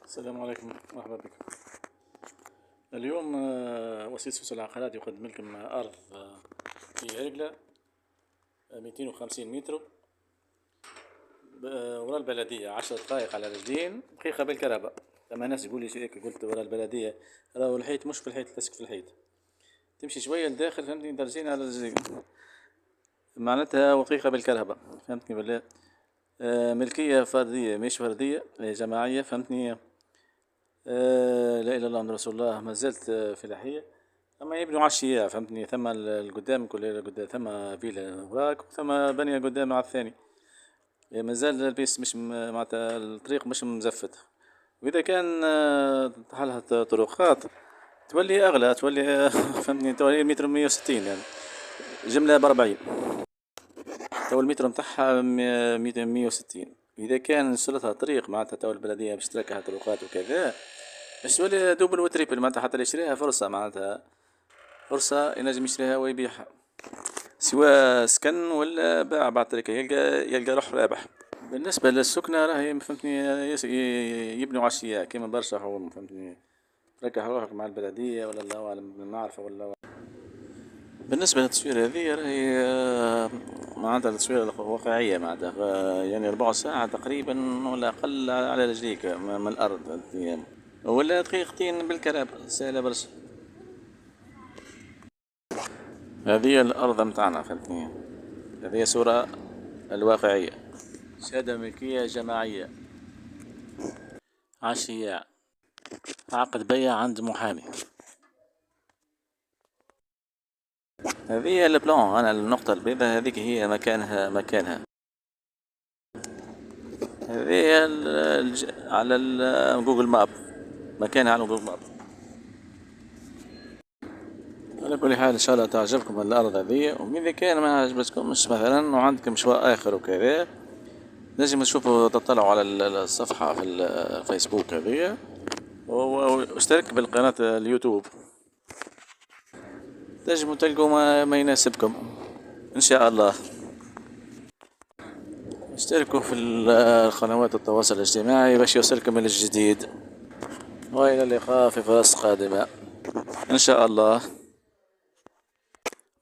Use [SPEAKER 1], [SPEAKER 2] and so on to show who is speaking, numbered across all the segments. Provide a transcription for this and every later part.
[SPEAKER 1] السلام عليكم، مرحبا بكم. اليوم وسيط سوس العقارات يقدم لكم أرض في هرقلة 250 متر ورا البلدية، 10 دقائق على رجلين، دقيقة بالكهرباء. ثما ناس يقول لي هيك، قلت ورا البلدية، راهو الحيط مش في الحيط، تسك في الحيط، تمشي شوية لداخل، فهمتني، درجين على رجلين، معناتها دقيقة بالكهرباء، فهمتني ولا؟ ملكية فردية مش فردية، جماعية، فهمتني. لا اله الا الله محمد رسول الله. ما زلت فلاحية، اما يبنوا عالشياع، فهمتني. ثم القدام، كل قدام ثم فيلا وراك، ثم بنية قدام على الثاني. مازال البيس مش معناتها الطريق مش مزفت. واذا كان حالها طرقات تولي اغلى، تولي فهمتني، تولي المتر 160 يعني، جملة ب40. تو المتر متاعها 160. اذا كان سلتها طريق معناتها تو البلدية باش تركها طرقات وكذا، باش تولي دوبل وتريبل، معناتها حتى اللي يشريها فرصة، معناتها فرصة ينجم يشريها ويبيعها، سواء سكن ولا باع بعد ذلك، يلقى روح رابح. بالنسبة للسكنة راهي، فهمتني، يبنوا عشية كيما برشا حوم، فهمتني، تركح روحك مع البلدية ولا الله أعلم بالمعرفة ولا. بالنسبة للتصوير هذه راهي معناتها التصوير الواقعية، معناتها يعني 4 ساعة تقريبا ولا أقل على رجليك من الأرض، ولا دقيقتين بالكراب، سهلة برشا. هذه الأرض متاعنا، فهمتني، هذه صورة الواقعية، شهادة ملكية جماعية، عشية، عقد بيع عند محامي. هذه البلان، أنا النقطة البيضاء هذيك هي مكانها. هذه على جوجل ماب، مكانها على جوجل ماب. على كل حال، إن شاء الله تعجبكم الأرض هذه، وإذا كان ما عجبتكمش مثلا وعندكم مشروع آخر وكذا، لازم تشوفوا، تطلعوا على الصفحة في الفيسبوك هذه، واشترك بالقناة اليوتيوب، تنجموا تلقوا ما يناسبكم إن شاء الله. اشتركوا في القنوات التواصل الاجتماعي باش يوصلكم الجديد، وإلى اللقاء في فرص قادمة إن شاء الله،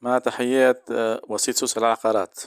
[SPEAKER 1] مع تحيات وسيط سوس العقارات.